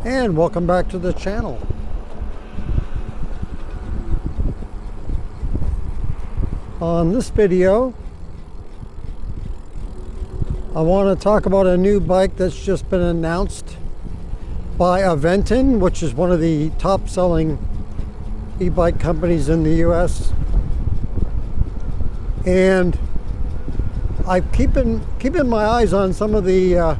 And welcome back to the channel. On this video, I want to talk about a new bike that's just been announced by Aventon, which is one of the top selling e-bike companies in the US. And I'm keeping my eyes on some of the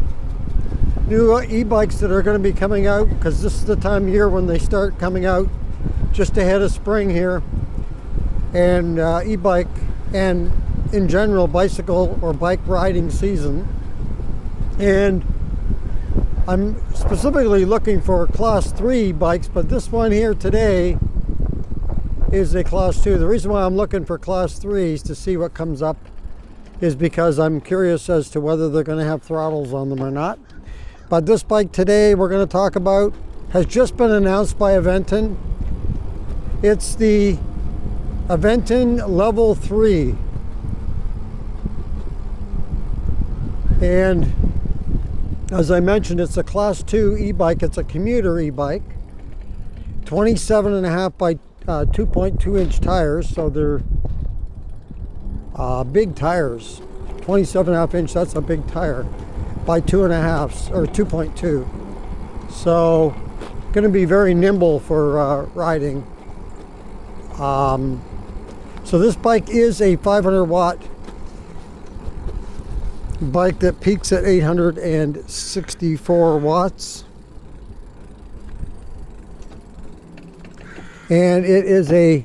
new e-bikes that are going to be coming out, because this is the time of year when they start coming out, just ahead of spring here. And e-bike and in general bicycle or bike riding season. And I'm specifically looking for class 3 bikes, but this one here today is a class 2. The reason why I'm looking for class 3s to see what comes up is because I'm curious as to whether they're going to have throttles on them or not. But this bike today we're going to talk about has just been announced by Aventon. It's the Aventon Level 3. And as I mentioned, it's a class 2 e-bike. It's a commuter e-bike. 27.5 by 2.2 inch tires, so they're big tires. 27.5 inch, that's a big tire, by 2.5 or 2.2. So going to be very nimble for riding. So this bike is a 500 watt bike that peaks at 864 watts. And it is a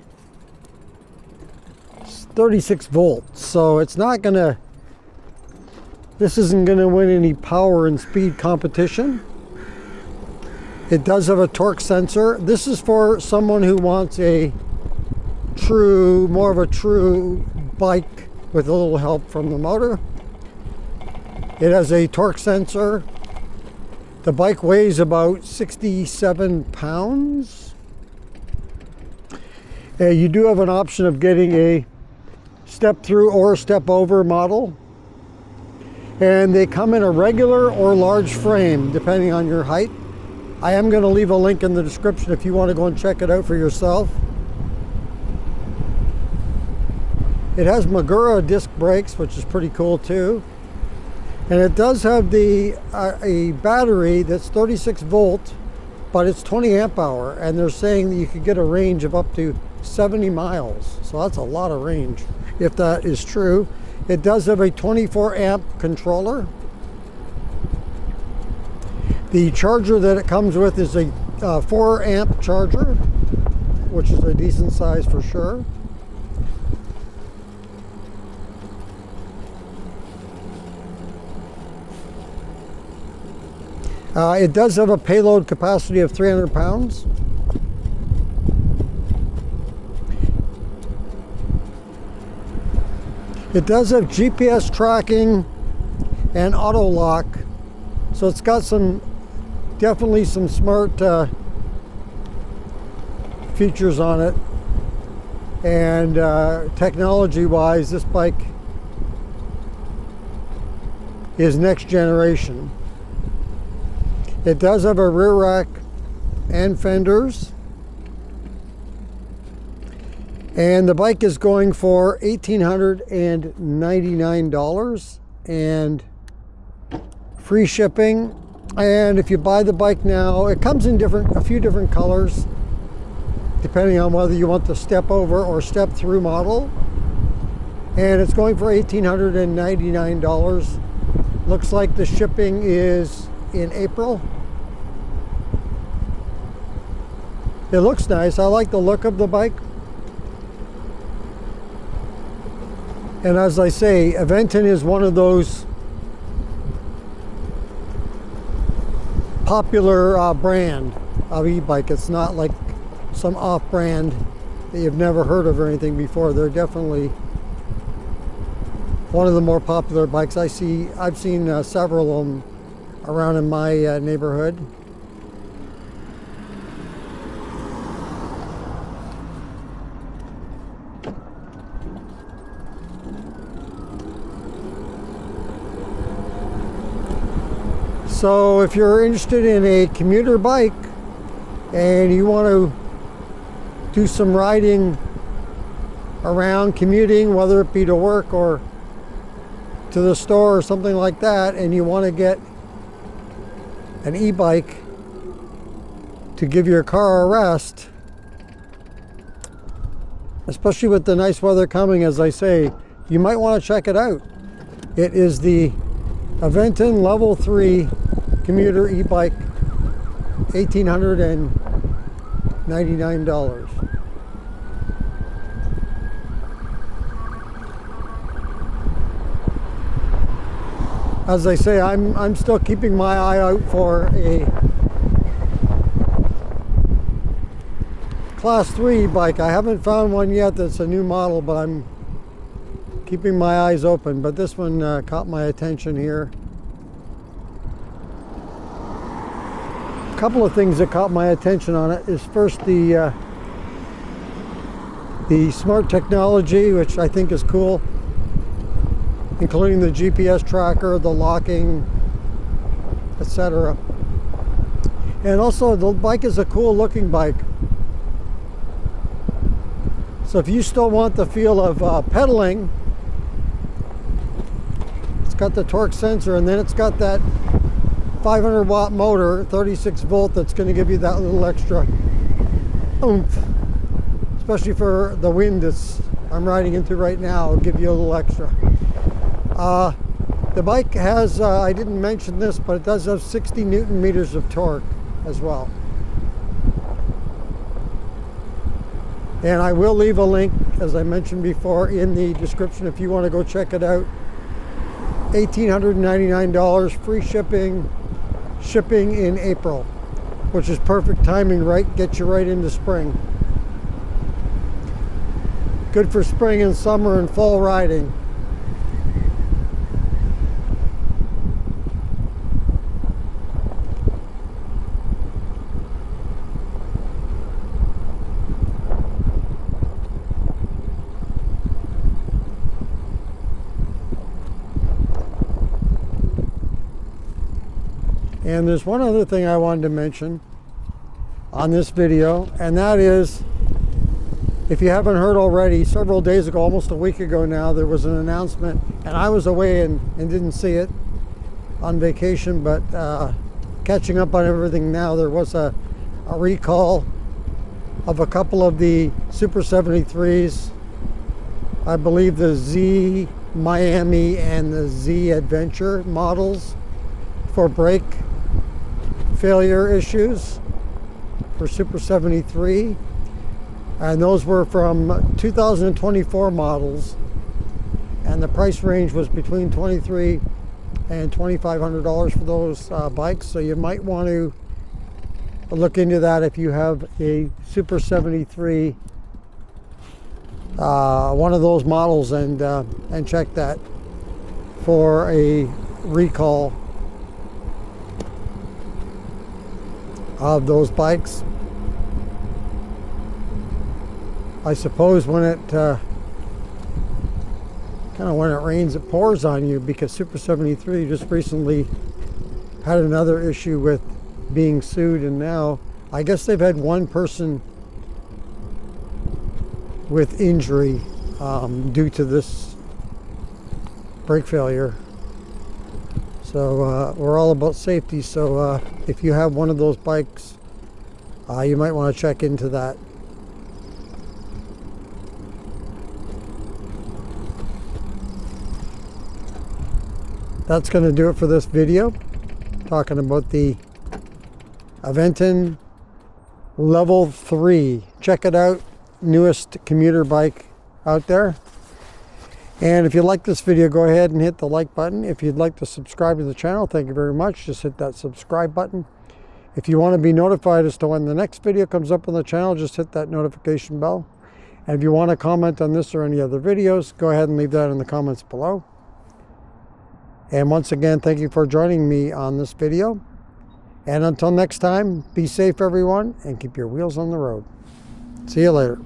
36 volts. So it's not gonna, this isn't gonna win any power and speed competition. It does have a torque sensor. This is for someone who wants a more of a true bike with a little help from the motor. It has a torque sensor. The bike weighs about 67 pounds. You do have an option of getting a step through or step over model. And they come in a regular or large frame, depending on your height. I am going to leave a link in the description if you want to go and check it out for yourself. It has Magura disc brakes, which is pretty cool too. And it does have the a battery that's 36 volt, but it's 20 amp hour. And they're saying that you could get a range of up to 70 miles. So that's a lot of range, if that is true. It does have a 24 amp controller. The charger that it comes with is a 4 amp charger, which is a decent size for sure. It does have a payload capacity of 300 pounds. It does have GPS tracking and auto lock. So it's got definitely some smart features on it. And technology wise, this bike is next generation. It does have a rear rack and fenders. And the bike is going for $1,899 and free shipping. And if you buy the bike now, it comes in a few different colors, depending on whether you want the step over or step through model. And it's going for $1,899. Looks like the shipping is in April. It looks nice. I like the look of the bike. And as I say, Aventon is one of those popular brand of e-bike. It's not like some off-brand that you've never heard of or anything before. They're definitely one of the more popular bikes. I've seen several of them around in my neighborhood. So if you're interested in a commuter bike and you want to do some riding around, commuting, whether it be to work or to the store or something like that, and you want to get an e-bike to give your car a rest, especially with the nice weather coming, as I say, you might want to check it out. It is the Aventon Level 3 commuter e-bike, $1,899. As I say, I'm still keeping my eye out for a Class 3 bike. I haven't found one yet that's a new model, but I'm keeping my eyes open. But this one caught my attention here. A couple of things that caught my attention on it is first the smart technology, which I think is cool, including the GPS tracker, the locking, etc. And also the bike is a cool looking bike. So if you still want the feel of pedaling, it's got the torque sensor, and then it's got that 500 watt motor, 36 volt, that's going to give you that little extra oomph, especially for the wind I'm riding into right now. It'll give you a little extra. The bike has, I didn't mention this, but it does have 60 Newton meters of torque as well. And I will leave a link, as I mentioned before, in the description if you want to go check it out. $1,899, free shipping in April, which is perfect timing, right? Get you right into spring. Good for spring and summer and fall riding. And there's one other thing I wanted to mention on this video, and that is, if you haven't heard already, several days ago, almost a week ago now, there was an announcement, and I was away and didn't see it on vacation, but catching up on everything now, there was a recall of a couple of the Super-73s, I believe the Z Miami and the Z Adventure models, for brake failure issues for Super-73, and those were from 2024 models, and the price range was between $2,300 and $2,500 for those bikes. So you might want to look into that if you have a Super-73, one of those models, and check that for a recall of those bikes. I suppose when it when it rains, it pours on you, because Super-73 just recently had another issue with being sued, and now I guess they've had one person with injury due to this brake failure. So we're all about safety, so if you have one of those bikes, you might want to check into that. That's going to do it for this video, talking about the Aventon Level 3. Check it out, newest commuter bike out there. And if you like this video, go ahead and hit the like button. If you'd like to subscribe to the channel, thank you very much. Just hit that subscribe button. If you want to be notified as to when the next video comes up on the channel, just hit that notification bell. And if you want to comment on this or any other videos, go ahead and leave that in the comments below. And once again, thank you for joining me on this video. And until next time, be safe everyone, and keep your wheels on the road. See you later.